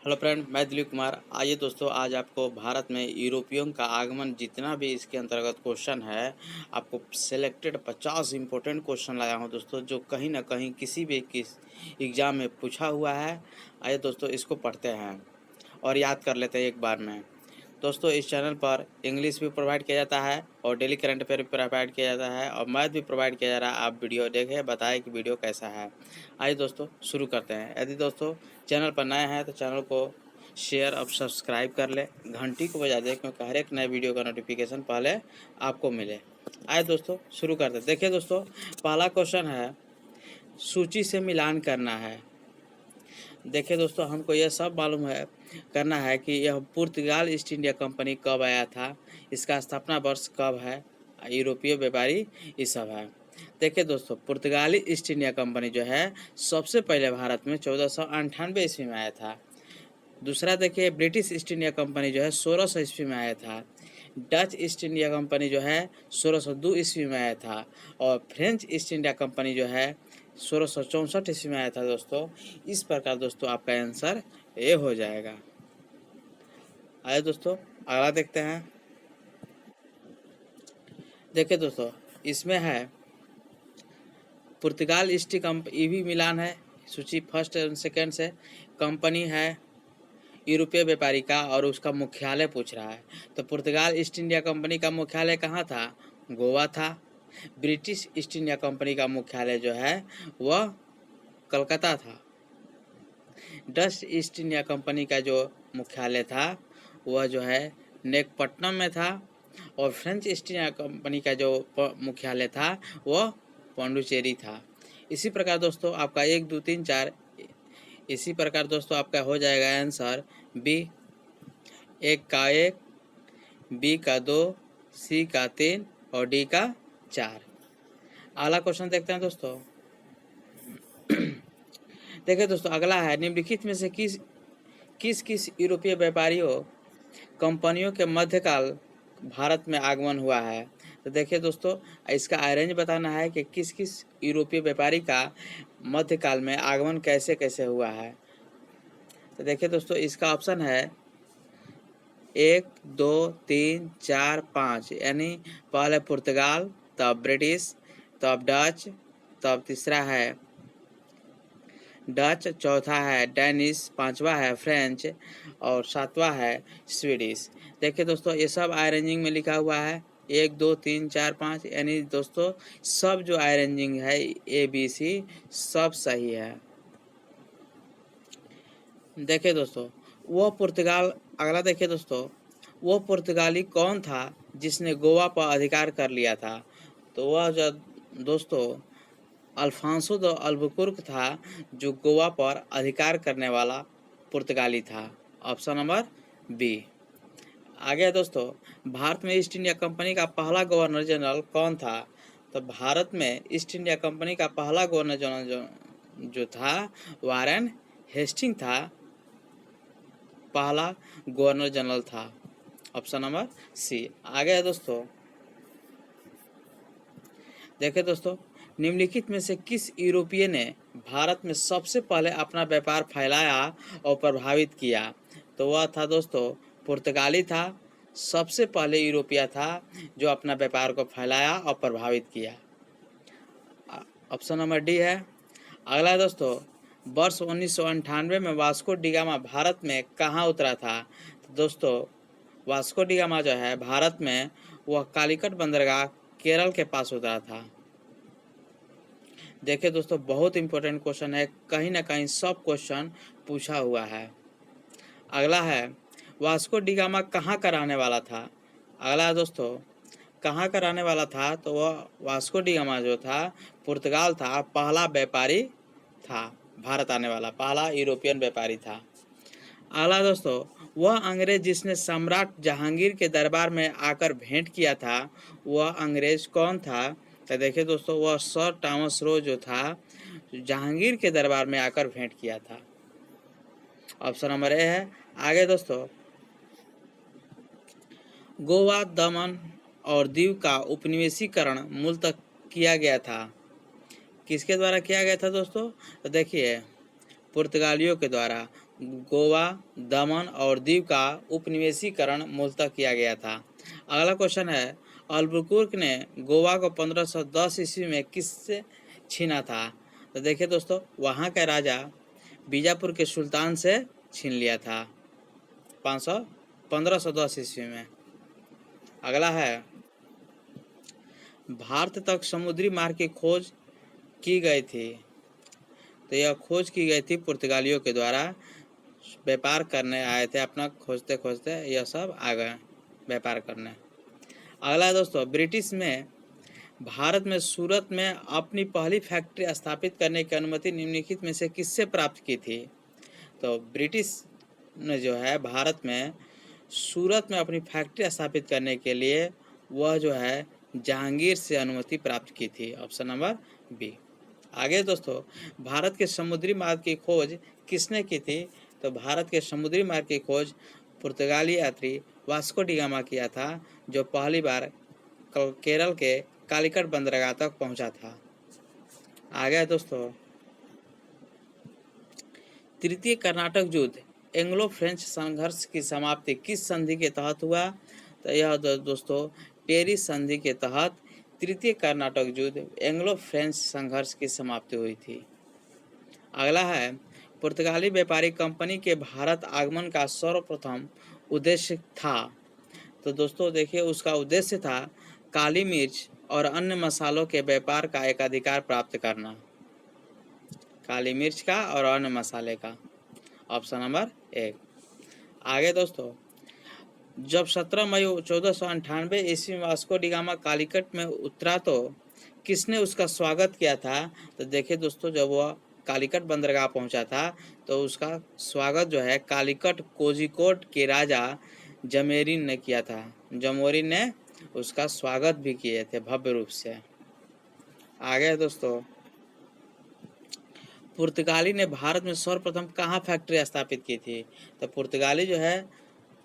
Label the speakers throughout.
Speaker 1: Hello friend, मैं दिलीप कुमार। आइए दोस्तों, आज आपको भारत में यूरोपियों का आगमन जितना भी इसके अंतर्गत क्वेश्चन है, आपको सिलेक्टेड 50 इंपॉर्टेंट क्वेश्चन लाया हूं दोस्तों, जो कहीं ना कहीं किसी भी किस एग्ज़ाम में पूछा हुआ है। आइए दोस्तों, इसको पढ़ते हैं और याद कर लेते हैं एक बार में। दोस्तों, इस चैनल पर इंग्लिश भी प्रोवाइड किया जाता है और डेली करंट अफेयर भी प्रोवाइड किया जाता है और मैथ भी प्रोवाइड किया जा रहा है। आप वीडियो देखें, बताएं कि वीडियो कैसा है। आइए दोस्तों, शुरू करते हैं। यदि दोस्तों चैनल पर नए हैं तो चैनल को शेयर और सब्सक्राइब कर ले, घंटी को बजा दें, क्योंकि हर एक नए वीडियो का नोटिफिकेशन पहले आपको मिले। आइए दोस्तों, शुरू करते हैं। देखिए दोस्तों, पहला क्वेश्चन है, सूची से मिलान करना है। देखिए दोस्तों, हमको यह सब मालूम है करना है कि यह पुर्तगाल ईस्ट इंडिया कंपनी कब आया था, इसका स्थापना वर्ष कब है, यूरोपीय व्यापारी ये सब है। देखिए दोस्तों, पुर्तगाली ईस्ट इंडिया कंपनी जो है सबसे पहले भारत में 1498 ईस्वी में आया था। दूसरा देखिए, ब्रिटिश ईस्ट इंडिया कंपनी जो है 1600 ईस्वी में आया था। डच ईस्ट इंडिया कंपनी जो है 1602 ईस्वी में आया था। और फ्रेंच ईस्ट इंडिया कंपनी जो है 1664 ईस्वी में आया था दोस्तों। इस प्रकार दोस्तों आपका आंसर ए हो जाएगा। आइए दोस्तों, अगला देखते हैं। देखिए दोस्तों, इसमें है पुर्तगाल ईस्ट कंपनी भी मिलान है, सूची फर्स्ट और सेकेंड से। कंपनी है यूरोपीय व्यापारी का और उसका मुख्यालय पूछ रहा है। तो पुर्तगाल ईस्ट इंडिया कंपनी का मुख्यालय कहाँ था? गोवा था। ब्रिटिश ईस्ट इंडिया कंपनी का मुख्यालय जो है वह कलकत्ता था। डच ईस्ट इंडिया कंपनी का जो मुख्यालय था वह जो है नेकपट्टनम में था। और फ्रेंच ईस्ट इंडिया कंपनी का जो मुख्यालय था वह पौंडुचेरी था। इसी प्रकार दोस्तों आपका 1, 2, 3, 4, इसी प्रकार दोस्तों आपका हो जाएगा आंसर बी। 1 का 1, बी का 2, सी का 3 और डी का 4। अगला क्वेश्चन देखते हैं दोस्तों। देखिए दोस्तों, अगला है, निम्नलिखित में से किस किस यूरोपीय व्यापारियों कंपनियों के मध्यकाल भारत में आगमन हुआ है। तो देखिए दोस्तों, इसका अरेंज बताना है कि किस किस यूरोपीय व्यापारी का मध्यकाल में आगमन कैसे कैसे हुआ है। तो देखिए दोस्तों, इसका ऑप्शन है 1, 2, 3, 4, 5। यानी पहले पुर्तगाल, तब ब्रिटिश, तब डच, तब तीसरा है डच, चौथा है डेनिश, पांचवा है फ्रेंच और सातवां है स्वीडिश। देखिए दोस्तों, ये सब अरेंजिंग में लिखा हुआ है 1, 2, 3, 4, 5। यानी दोस्तों सब जो अरेंजिंग है ABC सब सही है। देखिए दोस्तों, वो पुर्तगाल, अगला देखिए दोस्तों, वो पुर्तगाली कौन था जिसने गोवा पर अधिकार कर लिया था। तो वह जो दोस्तों अल्फांसो द अल्बुकुर्क था, जो गोवा पर अधिकार करने वाला पुर्तगाली था। Option number B. आगे दोस्तों, भारत में ईस्ट इंडिया कंपनी का पहला गवर्नर जनरल कौन था। तो भारत में ईस्ट इंडिया कंपनी का पहला गवर्नर जनरल जो था वारेन हेस्टिंग था, पहला गवर्नर जनरल था। Option number C. आगे है दोस्तों, देखिए दोस्तों, निम्नलिखित में से किस यूरोपीय ने भारत में सबसे पहले अपना व्यापार फैलाया और प्रभावित किया। तो वह था दोस्तों पुर्तगाली था। सबसे पहले यूरोपीय था जो अपना व्यापार को फैलाया और प्रभावित किया। ऑप्शन नंबर डी है। अगला है दोस्तों, वर्ष 1998 में वास्को डी गामा भारत में कहाँ उतरा था। तो दोस्तों वास्को डी गामा जो है भारत में वह कालीकट बंदरगाह केरल के पास उतरा था। देखिए दोस्तों, बहुत इंपॉर्टेंट क्वेश्चन है, कहीं ना कहीं सब क्वेश्चन पूछा हुआ है। अगला है, वास्को डी गामा कहाँ का रहने वाला था। अगला है दोस्तों, कहाँ का रहने वाला था। तो वह वास्को डी गामा जो था पुर्तगाल था, पहला व्यापारी था, भारत आने वाला पहला यूरोपियन व्यापारी था। अगला दोस्तों, वह अंग्रेज जिसने सम्राट जहांगीर के दरबार में आकर भेंट किया था, वह अंग्रेज कौन था। तो देखिए दोस्तों, वह सर थॉमस रो जो था, जहांगीर के दरबार में आकर भेंट किया था। ऑप्शन नंबर ए है। आगे दोस्तों, गोवा, दमन और दीव का उपनिवेशीकरण मूलतः किया गया था, किसके द्वारा किया गया था दोस्तों। तो देखिए पुर्तगालियों के द्वारा। गोवा, दमन और दीव का उपनिवेशीकरण मूलतः किया गया था। अगला क्वेश्चन है, अल्बुकुर्क ने गोवा को 1510 ईस्वी में किससे छीना था? तो देखिए दोस्तों, वहाँ का राजा बीजापुर के सुल्तान से छीन लिया था 1510 ईस्वी में। अगला है, भारत तक समुद्री मार्ग की खोज की गई थी। तो यह खोज की गई थी पुर्तगालियों के द्वारा। व्यापार करने आए थे, अपना खोजते खोजते यह सब आ गए व्यापार करने। अगला है दोस्तों, ब्रिटिश में भारत में सूरत में अपनी पहली फैक्ट्री स्थापित करने की अनुमति निम्नलिखित में से किससे प्राप्त की थी? तो ब्रिटिश ने जो है भारत में सूरत में अपनी फैक्ट्री स्थापित करने के लिए वह जो है जहांगीर से अनुमति प्राप्त की थी। Option number B. आगे दोस्तों, भारत के समुद्री मार्ग की खोज किसने की थी? तो भारत के समुद्री मार्ग की खोज पुर्तगाली यात्री वास्को डी गामा किया था, जो पहली बार केरल के कालीकट बंदरगाह तक पहुंचा था। आगे दोस्तों, तृतीय कर्नाटक युद्ध एंग्लो फ्रेंच संघर्ष की समाप्ति किस संधि के तहत हुआ? तो यह दोस्तों पेरिस संधि के तहत तृतीय कर्नाटक युद्ध एंग्लो फ्रेंच संघर्ष की समाप्ति हुई थी। अगला है, पुर्तगाली व्यापारी कंपनी के भारत आगमन का सर्वप्रथम उद्देश्य था। तो दोस्तों देखिए, उसका उद्देश्य था काली मिर्च और अन्य मसालों के व्यापार का एक अधिकार प्राप्त करना। काली मिर्च का और अन्य मसाले का। Option number 1। आगे दोस्तों, जब 17 मई 1498 ईस्वी में वास्को डी गामा कालीकट में उतरा तो किसने उसका स्वागत किया था? तो देखिए दोस्तों, जब वह कालीकट बंदरगाह पहुंचा था तो उसका स्वागत जो है कालीकट कोझिकोड के राजा जमोरिन ने किया था। जमोरिन ने उसका स्वागत भी किए थे भव्य रूप से। आगे दोस्तों, पुर्तगाली ने भारत में सर्वप्रथम कहाँ फैक्ट्री स्थापित की थी? तो पुर्तगाली जो है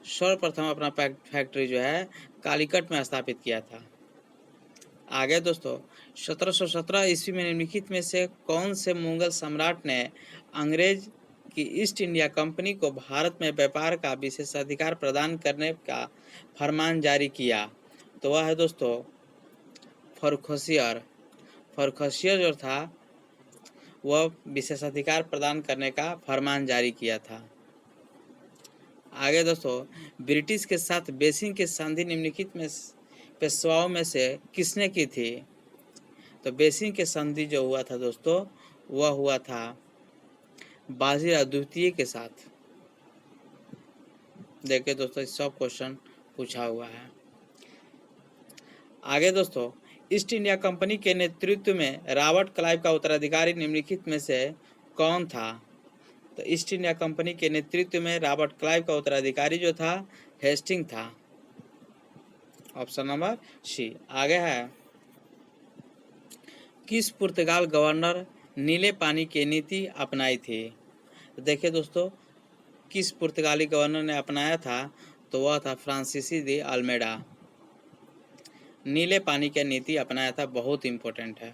Speaker 1: सर्वप्रथम अपना फैक्ट्री जो है कालीकट में स्थापित किया था। आगे दोस्तों, 1717 ईस्वी में निम्नलिखित में से कौन से मुगल सम्राट ने अंग्रेज की ईस्ट इंडिया कंपनी को भारत में व्यापार का विशेषाधिकार प्रदान करने का फरमान जारी किया? तो वह है दोस्तों फर्रुखसियर। फर्रुखसियर जो था वह विशेषाधिकार प्रदान करने का फरमान जारी किया था। आगे दोस्तों, ब्रिटिश के साथ बेसिंग की संधि निम्नलिखित में पेशवाओं में से किसने की थी? तो बेसिंग के संधि जो हुआ था दोस्तों, वह हुआ था बाजीराव द्वितीय के साथ। देखिए दोस्तों, सब क्वेश्चन पूछा हुआ है। आगे दोस्तों, ईस्ट इंडिया कंपनी के नेतृत्व में रॉबर्ट क्लाइव का उत्तराधिकारी निम्नलिखित में से कौन था? तो ईस्ट इंडिया कंपनी के नेतृत्व में रॉबर्ट क्लाइव का उत्तराधिकारी जो था हेस्टिंग था। Option number C. आगे है, किस पुर्तगाल गवर्नर नीले पानी की नीति अपनाई थी? तो देखिए दोस्तों, किस पुर्तगाली गवर्नर ने अपनाया था? तो वह था फ्रांसीसी दी अल्मेडा। नीले पानी की नीति अपनाया था, बहुत इम्पोर्टेंट है।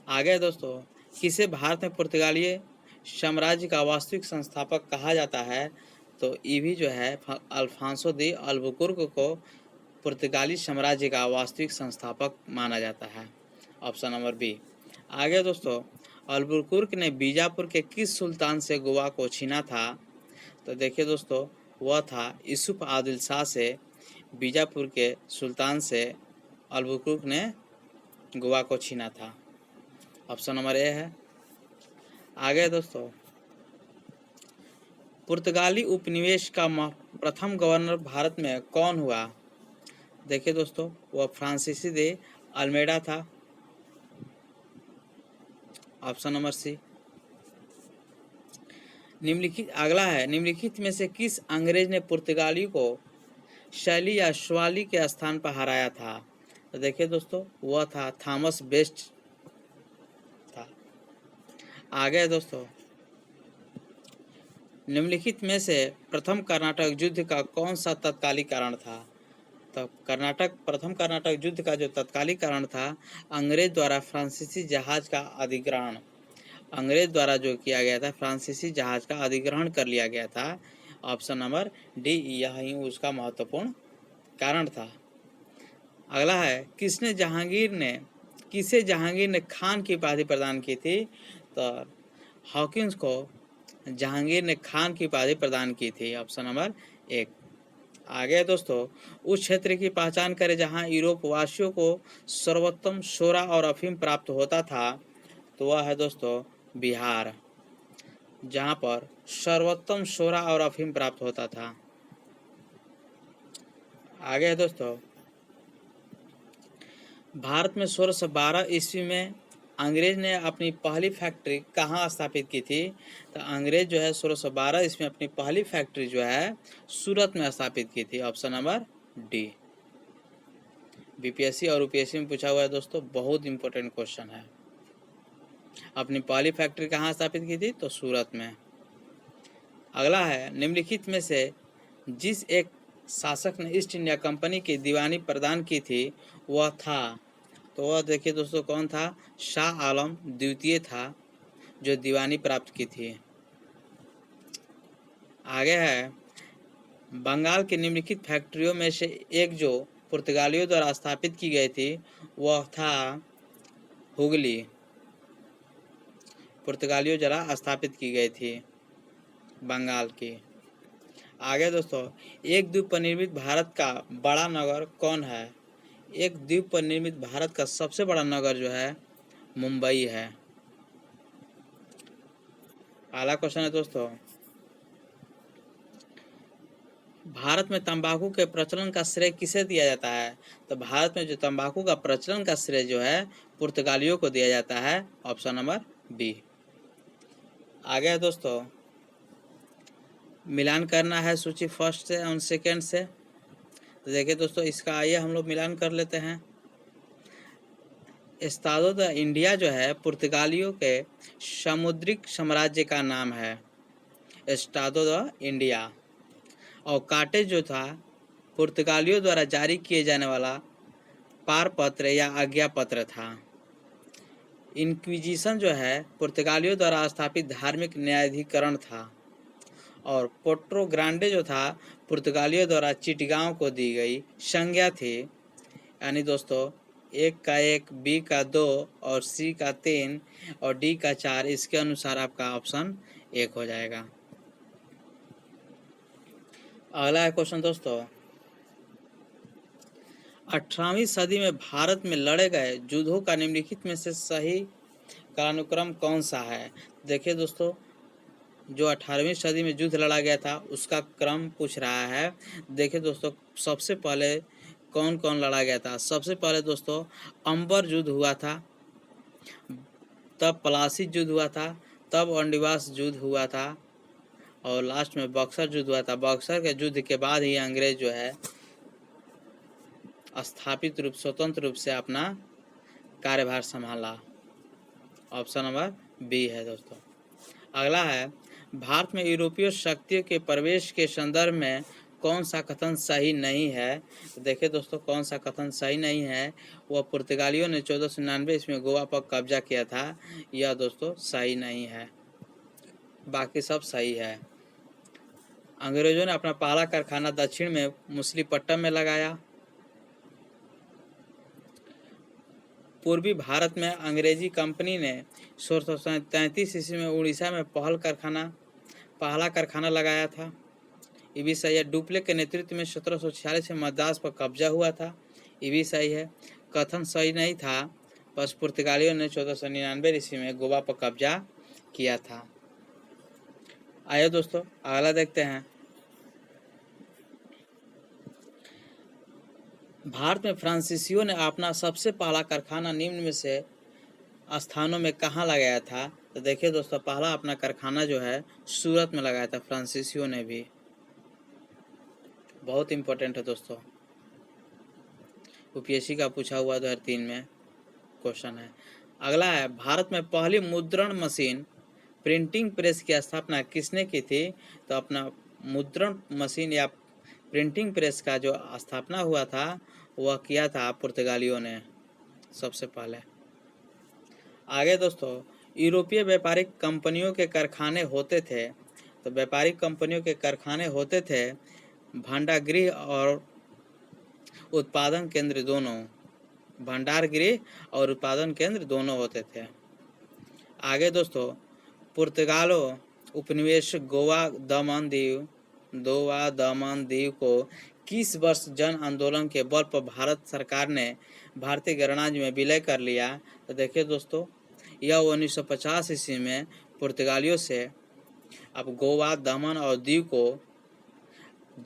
Speaker 1: आगे दोस्तों, किसे भारत में पुर्तगाली साम्राज्य का वास्तविक संस्थापक कहा जाता है? तो ये भी जो है अल्फांसो दी अल्बुकुर्क को पुर्तगाली साम्राज्य का वास्तविक संस्थापक माना जाता है। Option number B. आगे दोस्तों, अल्बुकुर्क ने बीजापुर के किस सुल्तान से गोवा को छीना था? तो देखिए दोस्तों, वह था यूसुफ आदिल शाह से। बीजापुर के सुल्तान से अल्बुकुर्क ने गोवा को छीना था। ऑप्शन नंबर ए है। आगे दोस्तों, पुर्तगाली उपनिवेश का प्रथम गवर्नर भारत में कौन हुआ? देखिए दोस्तों, वह फ्रांसीसी दे अल्मेडा था। Option number C. निम्नलिखित अगला है, निम्नलिखित में से किस अंग्रेज ने पुर्तगाली को शैली या स्वाली के स्थान पर हराया था? तो देखिए दोस्तों, वह था थॉमस बेस्ट था। आगे दोस्तों, निम्नलिखित में से प्रथम कर्नाटक युद्ध का कौन सा तत्कालिक कारण था? तो प्रथम कर्नाटक युद्ध का जो तत्कालिक कारण था, अंग्रेज द्वारा फ्रांसीसी जहाज का अधिग्रहण। अंग्रेज द्वारा जो किया गया था, फ्रांसीसी जहाज का अधिग्रहण कर लिया गया था। ऑप्शन नंबर डी यही उसका महत्वपूर्ण कारण था। अगला है, किसे जहांगीर ने खान की उपाधि प्रदान की थी? तो हॉकिंस को जहांगीर ने खान की उपाधि प्रदान की थी। Option number 1। आगे दोस्तों, उस क्षेत्र की पहचान करें जहां यूरोप वासियों को सर्वोत्तम शोरा और अफीम प्राप्त होता था। तो वह है दोस्तों बिहार, जहां पर सर्वोत्तम शोरा और अफीम प्राप्त होता था। आगे है दोस्तों, भारत में 1612 ईस्वी में अंग्रेज ने अपनी पहली फैक्ट्री कहाँ स्थापित की थी? तो अंग्रेज जो है 1612 ईस्वी में अपनी पहली फैक्ट्री जो है सूरत में स्थापित की थी। Option number D. बीपीएससी और यूपीएससी में पूछा हुआ है दोस्तों, बहुत इंपॉर्टेंट क्वेश्चन है। अपनी पहली फैक्ट्री कहाँ स्थापित की थी? तो सूरत में। अगला है, निम्नलिखित में से जिस एक शासक ने ईस्ट इंडिया कंपनी की दीवानी प्रदान की थी वह था? तो वह देखिए दोस्तों कौन था? शाह आलम द्वितीय था जो दीवानी प्राप्त की थी। आगे है, बंगाल की निम्नलिखित फैक्ट्रियों में से एक जो पुर्तगालियों द्वारा स्थापित की गई थी वह था हुगली, पुर्तगालियों द्वारा स्थापित की गई थी बंगाल की। आगे दोस्तों, एक द्वीप पर निर्मित भारत का बड़ा नगर कौन है? एक द्वीप पर निर्मित भारत का सबसे बड़ा नगर जो है मुंबई है। पहला क्वेश्चन है दोस्तों, भारत में तंबाकू के प्रचलन का श्रेय किसे दिया जाता है? तो भारत में जो तंबाकू का प्रचलन का श्रेय जो है पुर्तगालियों को दिया जाता है। Option number B. आगे है दोस्तों, मिलान करना है सूची फर्स्ट से और सेकेंड से। तो देखिए दोस्तों, इसका आइए हम लोग मिलान कर लेते हैं। एस्तादो द इंडिया जो है पुर्तगालियों के समुद्रिक साम्राज्य का नाम है, एस्तादो द इंडिया। और काटे जो था पुर्तगालियों द्वारा जारी किए जाने वाला पारपत्र या आज्ञा पत्र था। इंक्विजिशन जो है पुर्तगालियों द्वारा स्थापित धार्मिक न्यायाधिकरण था। और पोर्टो ग्रांडे जो था पुर्तगालियों द्वारा चिटगांव को दी गई संज्ञा थी। यानी दोस्तों, 1 का 1, बी का 2 और सी का 3 और डी का 4, इसके अनुसार आपका ऑप्शन 1 हो जाएगा। अगला है क्वेश्चन दोस्तों, 18वीं सदी में भारत में लड़े गए युद्धों का निम्नलिखित में से सही कालानुक्रम कौन सा है? देखिए दोस्तों, जो 18वीं सदी में युद्ध लड़ा गया था उसका क्रम पूछ रहा है। देखिए दोस्तों, सबसे पहले कौन कौन लड़ा गया था? सबसे पहले दोस्तों अंबर युद्ध हुआ था, तब पलासी युद्ध हुआ था, तब अंडीवास युद्ध हुआ था और लास्ट में बक्सर युद्ध हुआ था। बक्सर के युद्ध के बाद ही अंग्रेज जो है स्वतंत्र रूप से अपना कार्यभार संभाला। ऑप्शन नंबर बी है दोस्तों। अगला है, भारत में यूरोपीय शक्तियों के प्रवेश के संदर्भ में कौन सा कथन सही नहीं है? तो देखिए दोस्तों, कौन सा कथन सही नहीं है? वह पुर्तगालियों ने 1499 ईस्वी में गोवा पर कब्जा किया था, यह दोस्तों सही नहीं है। बाकी सब सही है। अंग्रेजों ने अपना पहला कारखाना दक्षिण में मुसलीपट्टम में लगाया। पूर्वी भारत में अंग्रेजी कंपनी ने 1633 ईस्वी में उड़ीसा में पहला कारखाना लगाया था। ये भी सही है। डुप्ले के नेतृत्व में 1746 में मद्रास पर कब्जा हुआ था, ये भी सही है। कथन सही नहीं था, बस पुर्तगालियों ने 1499 ईस्वी में गोवा पर कब्जा किया था। आइए दोस्तों अगला देखते हैं। भारत में फ्रांसीसियों ने अपना सबसे पहला कारखाना निम्न में से स्थानों में कहाँ लगाया था? तो देखिए दोस्तों, पहला अपना कारखाना जो है सूरत में लगाया था फ्रांसीसियों ने भी। बहुत इम्पोर्टेंट है दोस्तों, यूपीएससी का पूछा हुआ 2003 में क्वेश्चन है। अगला है, भारत में पहली मुद्रण मशीन प्रिंटिंग प्रेस की स्थापना किसने की थी? तो अपना मुद्रण मशीन या प्रिंटिंग प्रेस का जो स्थापना हुआ था वह किया था पुर्तगालियों ने सबसे पहले। आगे दोस्तों, यूरोपीय व्यापारिक कंपनियों के कारखाने होते थे, तो व्यापारिक कंपनियों के कारखाने होते थे भंडारगृह और उत्पादन केंद्र दोनों, भंडार गृह और उत्पादन केंद्र दोनों होते थे। आगे दोस्तों, पुर्तगालो उपनिवेश गोवा दमन दीव को किस वर्ष जन आंदोलन के बल पर भारत सरकार ने भारतीय गणराज्य में विलय कर लिया? तो देखिए दोस्तों, यह 1950 ईस्वी में पुर्तगालियों से अब गोवा दमन और दीव को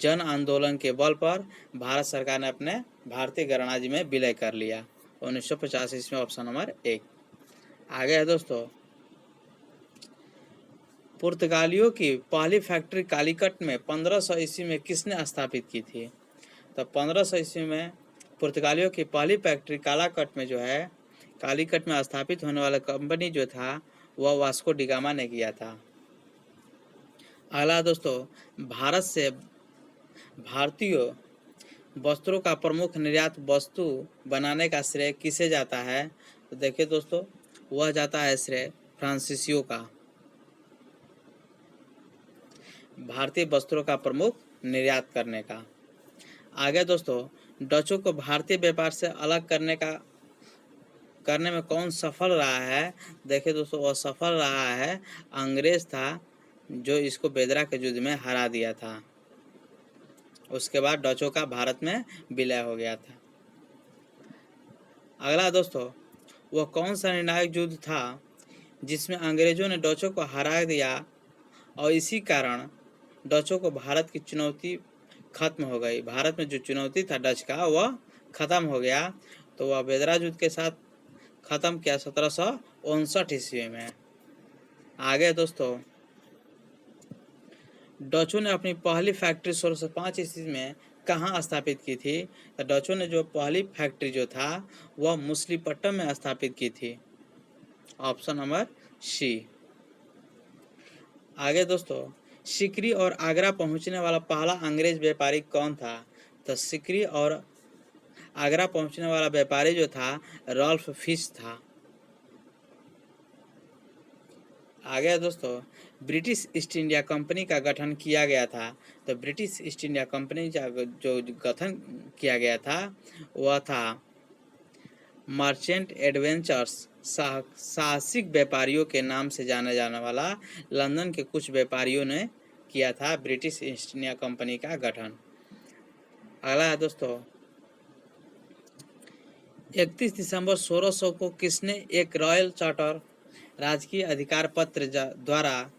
Speaker 1: जन आंदोलन के बल पर भारत सरकार ने अपने भारतीय गणराज्य में विलय कर लिया। 1950 ईस्वी में ऑप्शन नंबर 1। आगे है दोस्तों, पुर्तगालियों की पहली फैक्ट्री कालीकट में 1500 ईस्वी में किसने स्थापित की थी? तो 1500 ईस्वी में पुर्तगालियों की पहली फैक्ट्री कालाकट में जो है, कालीकट में स्थापित होने वाला कंपनी जो था वह वास्को डिगामा ने किया था। अगला दोस्तों, भारत से भारतीय वस्त्रों का प्रमुख निर्यात वस्तु बनाने का श्रेय किसे जाता है? तो देखिए दोस्तों, वह जाता है श्रेय फ्रांसीसियों का। भारतीय वस्त्रों का प्रमुख निर्यात करने का। आगे दोस्तों, डचों को भारतीय व्यापार से अलग करने में कौन सफल रहा है? देखिए दोस्तों, वह सफल रहा है अंग्रेज था, जो इसको बेदरा के युद्ध में हरा दिया था। उसके बाद डचों का भारत में विलय हो गया था। अगला दोस्तों, वह कौन सा निर्णायक युद्ध था जिसमें अंग्रेजों ने डचों को हरा दिया और इसी कारण डचों को भारत की चुनौती खत्म हो गई? भारत में जो चुनौती था डच का वह खत्म हो गया, तो वह बेदरा युद्ध के साथ खत्म किया 1759 ईस्वी में। आगे दोस्तों, डचों ने अपनी पहली फैक्ट्री 1605 ईस्वी में कहाँ स्थापित की थी? तो डचों ने जो पहली फैक्ट्री जो था वह मुसलीपट्टम में स्थापित की थी। Option number C. आगे दोस्तों, सिकरी और आगरा पहुंचने वाला पहला अंग्रेज व्यापारी कौन था? तो सिकरी और आगरा पहुंचने वाला व्यापारी जो था रॉल्फ फिश था। आगे दोस्तों, ब्रिटिश ईस्ट इंडिया कंपनी का गठन किया गया था। तो ब्रिटिश ईस्ट इंडिया कंपनी जो गठन किया गया था वह था मर्चेंट एडवेंचर्स, साहसिक व्यापारियों के नाम से जाने जाने वाला लंदन के कुछ व्यापारियों ने किया था ब्रिटिश ईस्ट इंडिया कंपनी का गठन। अगला है दोस्तों, 31 दिसंबर 1600 को किसने एक रॉयल चार्टर राजकीय अधिकार पत्र द्वारा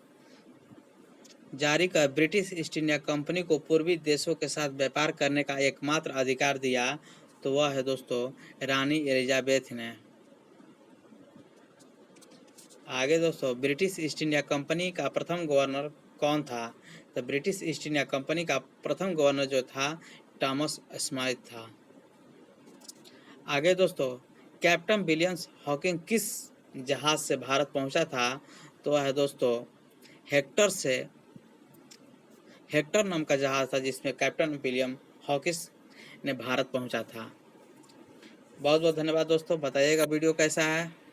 Speaker 1: जारी कर ब्रिटिश ईस्ट इंडिया कंपनी को पूर्वी देशों के साथ व्यापार करने का एकमात्र अधिकार दिया? तो वह है दोस्तों रानी एलिजाबेथ ने। आगे दोस्तों, ब्रिटिश ईस्ट इंडिया कंपनी का प्रथम गवर्नर कौन था? तो ब्रिटिश ईस्ट इंडिया कंपनी का प्रथम गवर्नर जो था थॉमस स्माइथ था। आगे दोस्तों, कैप्टन विलियम्स हॉकिंग किस जहाज से भारत पहुंचा था? तो वह है दोस्तों हेक्टर नाम का जहाज था जिसमें कैप्टन विलियम हॉकिंस ने भारत पहुंचा था। बहुत बहुत धन्यवाद दोस्तों, बताइएगा वीडियो कैसा है।